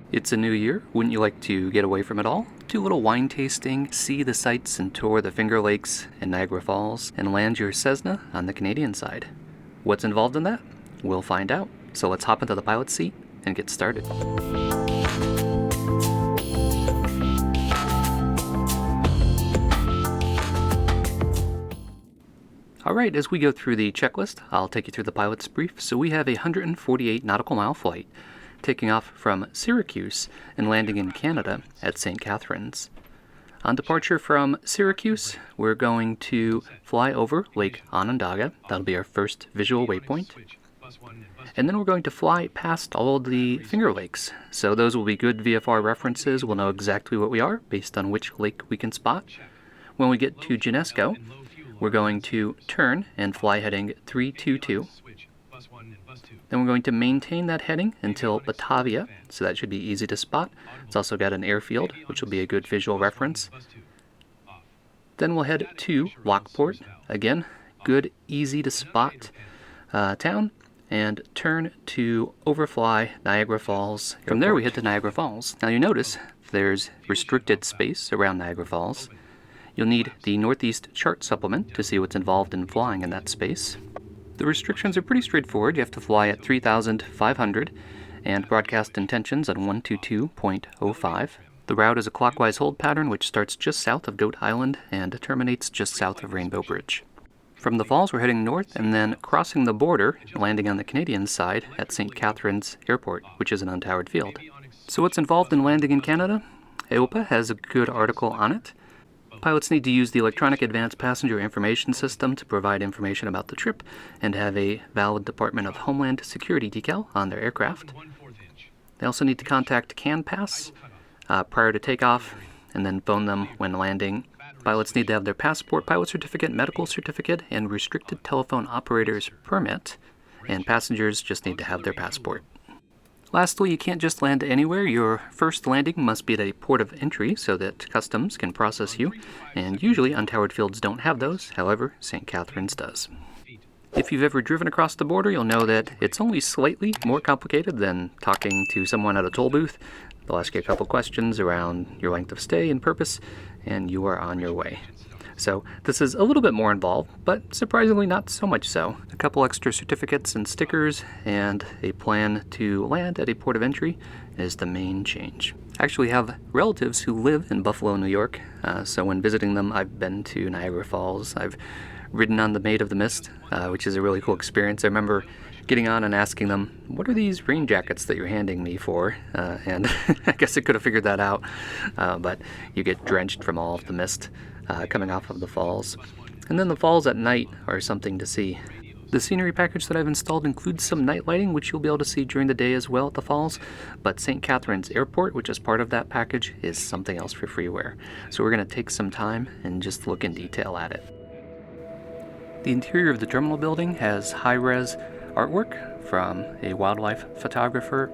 It's a new year. Wouldn't you like to get away from it all? Do a little wine tasting, see the sights and tour the Finger Lakes and Niagara Falls, and land your Cessna on the Canadian side. What's involved in that? We'll find out. So let's hop into the pilot's seat and get started. Alright, as we go through the checklist, I'll take you through the pilot's brief. So we have a 148 nautical mile flight, taking off from Syracuse and landing in Canada at St. Catharines. On departure from Syracuse, we're going to fly over Lake Onondaga. That'll be our first visual waypoint. And then we're going to fly past all of the Finger Lakes. So those will be good VFR references. We'll know exactly what we are based on which lake we can spot. When we get to Genesco, we're going to turn and fly heading 322. Then we're going to maintain that heading until Batavia, so that should be easy to spot. It's also got an airfield, which will be a good visual reference. Then we'll head to Lockport, again, good, easy to spot town, and turn to overfly Niagara Falls. From there we head to Niagara Falls. Now you notice there's restricted space around Niagara Falls. You'll need the Northeast Chart Supplement to see what's involved in flying in that space. The restrictions are pretty straightforward. You have to fly at 3,500 and broadcast intentions on 122.05. The route is a clockwise hold pattern which starts just south of Goat Island and terminates just south of Rainbow Bridge. From the falls we're heading north and then crossing the border, landing on the Canadian side at St. Catharines Airport, which is an untowered field. So what's involved in landing in Canada? AOPA has a good article on it. Pilots need to use the Electronic Advanced Passenger Information System to provide information about the trip and have a valid Department of Homeland Security decal on their aircraft. They also need to contact CanPass prior to takeoff and then phone them when landing. Pilots need to have their passport, pilot certificate, medical certificate, and restricted telephone operator's permit, and passengers just need to have their passport. Lastly, you can't just land anywhere. Your first landing must be at a port of entry so that customs can process you, and usually untowered fields don't have those. However, St. Catharines does. If you've ever driven across the border, you'll know that it's only slightly more complicated than talking to someone at a toll booth. They'll ask you a couple questions around your length of stay and purpose, and you are on your way. So this is a little bit more involved, but surprisingly not so much so. A couple extra certificates and stickers and a plan to land at a port of entry is the main change. I actually have relatives who live in Buffalo, New York, so when visiting them I've been to Niagara Falls. I've ridden on the Maid of the Mist, which is a really cool experience. I remember getting on and asking them, what are these rain jackets that you're handing me for? And I guess I could have figured that out, but you get drenched from all of the mist coming off of the falls. And then the falls at night are something to see. The scenery package that I've installed includes some night lighting, which you'll be able to see during the day as well at the falls, but St. Catharines Airport, which is part of that package, is something else for freeware. So we're going to take some time and just look in detail at it. The interior of the terminal building has high-res artwork from a wildlife photographer.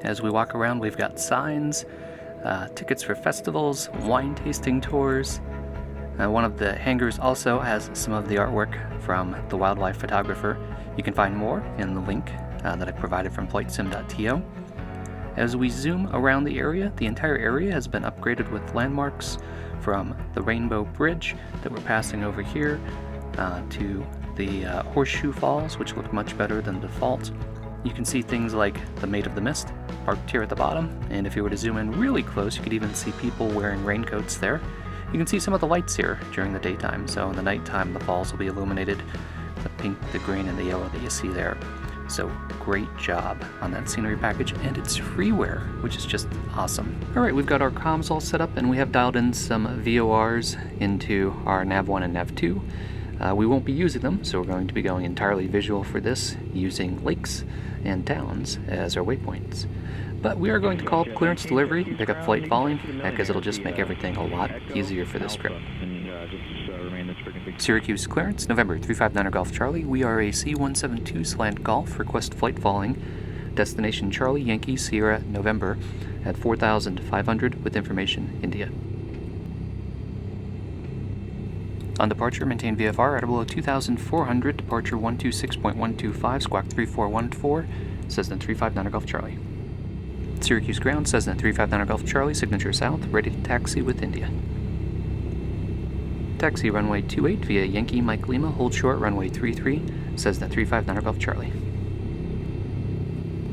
As we walk around, we've got signs, tickets for festivals, wine tasting tours. One of the hangars also has some of the artwork from the wildlife photographer. You can find more in the link that I provided from flightsim.to. As we zoom around the area, the entire area has been upgraded with landmarks from the Rainbow Bridge that we're passing over here to the Horseshoe Falls, which look much better than the default. You can see things like the Maid of the Mist parked here at the bottom, and if you were to zoom in really close, you could even see people wearing raincoats there. You can see some of the lights here during the daytime, so in the nighttime the falls will be illuminated, the pink, the green, and the yellow that you see there. So great job on that scenery package, and it's freeware, which is just awesome. Alright, we've got our comms all set up, and we have dialed in some VORs into our Nav1 and Nav2. We won't be using them, so we're going to be going entirely visual for this, using lakes and towns as our waypoints. But we are going to call up clearance delivery and pick up flight following, because it'll just make everything a lot easier for this trip. Syracuse clearance, November 359 Golf Charlie. We are a C172 slant Golf, request flight following. Destination Charlie, Yankee, Sierra, November at 4,500 with information, India. On departure, maintain VFR at below 2,400, departure 126.125, squawk 3414, Cessna 359 Golf Charlie. Syracuse ground, Cessna 359 Golf Charlie, signature south, ready to taxi with India. Taxi runway 28 via Yankee Mike Lima, hold short runway 33, Cessna 359 Golf Charlie.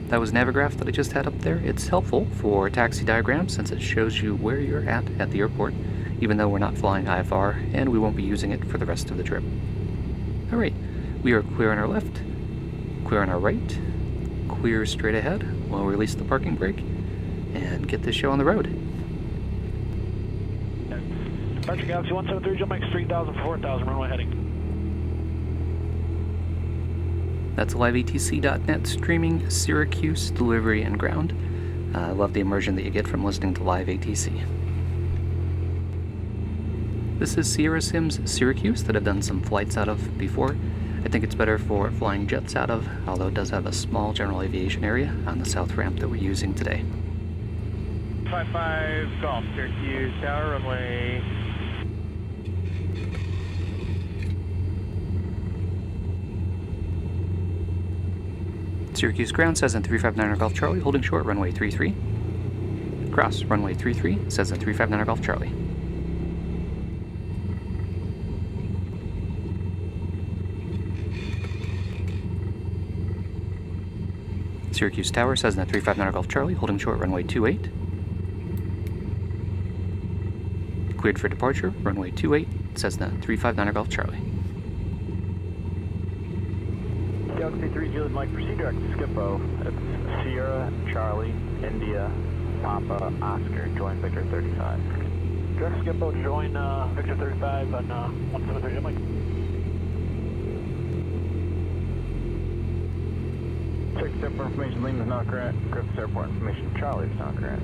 That was Navigraph that I just had up there. It's helpful for taxi diagrams since it shows you where you're at the airport, even though we're not flying IFR and we won't be using it for the rest of the trip. Alright, we are clear on our left, clear on our right, clear straight ahead. We'll release the parking brake and get this show on the road. Departure Galaxy 173, jump max 3000 for 4000, runway heading. That's liveatc.net streaming Syracuse delivery and ground. I love the immersion that you get from listening to Live ATC. This is Sierra Sims Syracuse that I've done some flights out of before. I think it's better for flying jets out of, although it does have a small general aviation area on the south ramp that we're using today. 55 Golf, Syracuse Tower, runway. Syracuse ground, Cessna 359 Golf Charlie, holding short runway 33. Cross runway 33, Cessna 359 Golf Charlie. Syracuse Tower, Cessna 359 Golf Charlie, holding short runway 28. Cleared for departure, runway 28, Cessna 359 Golf Charlie. Galaxy 3 Juliet Mike, proceed direct to Skippo. It's Sierra, Charlie, India, Papa, Oscar, join Victor 35. Direct Skippo, join Victor 35 on 173 Mike. Check airport information, Lima is not correct. Griffiths airport information, Charlie is not correct.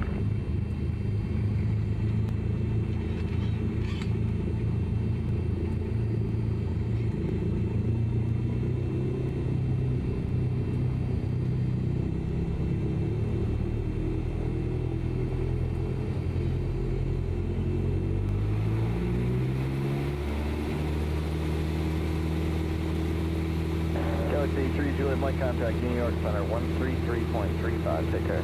Galaxy 3 Juliet Mike, contact New York Center 133.35, take care.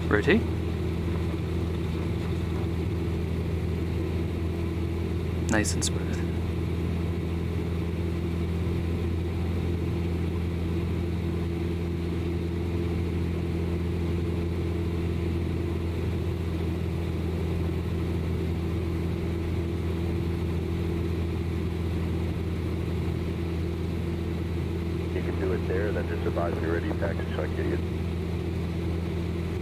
Rotate. Nice and smooth. There, then just advise me ready to taxi so I can get you.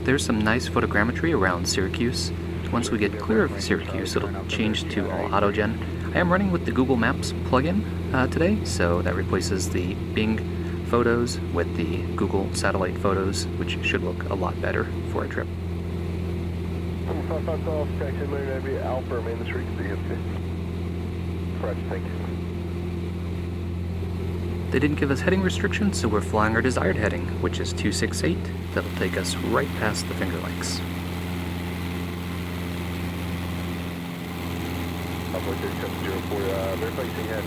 There's some nice photogrammetry around Syracuse. Once we get clear of Syracuse, it'll change to all autogen. I am running with the Google Maps plugin today, so that replaces the Bing photos with the Google satellite photos, which should look a lot better for a trip. 55 Golf, taxi maybe Alpha, main the street to be 50. Correct, thank you. They didn't give us heading restrictions, so we're flying our desired heading, which is 268. That'll take us right past the Finger Lakes. Public 670 they're facing head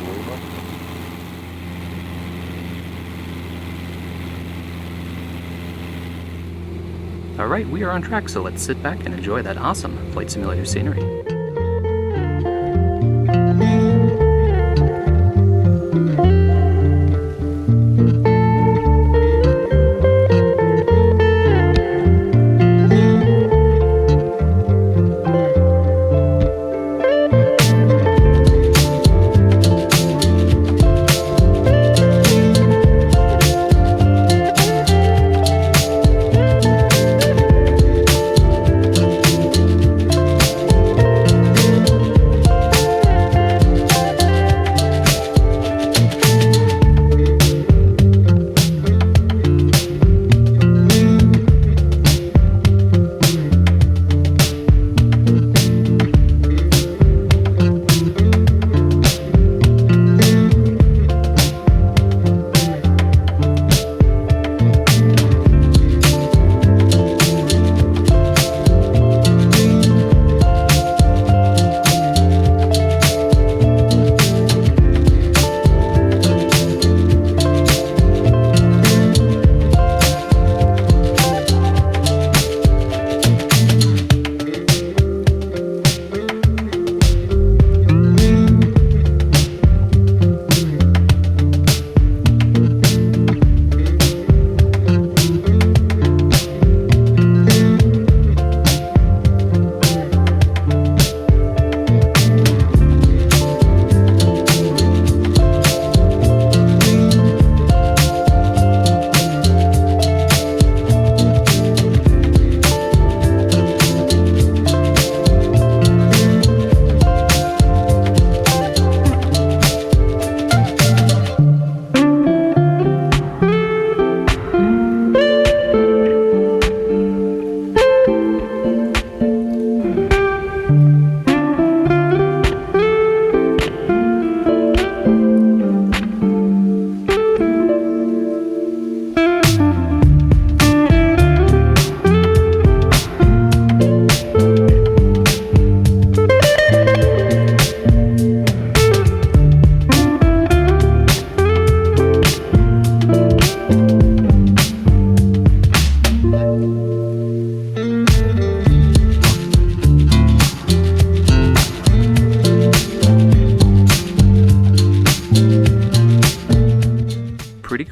Lima. Alright, we are on track, so let's sit back and enjoy that awesome flight simulator scenery.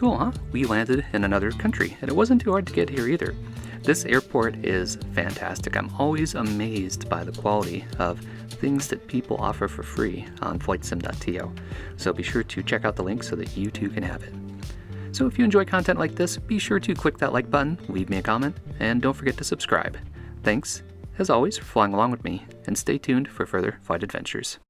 cool, huh? We landed in another country, and it wasn't too hard to get here either. This airport is fantastic. I'm always amazed by the quality of things that people offer for free on flightsim.to. So be sure to check out the link so that you too can have it. So if you enjoy content like this, be sure to click that like button, leave me a comment, and don't forget to subscribe. Thanks, as always, for flying along with me, and stay tuned for further flight adventures.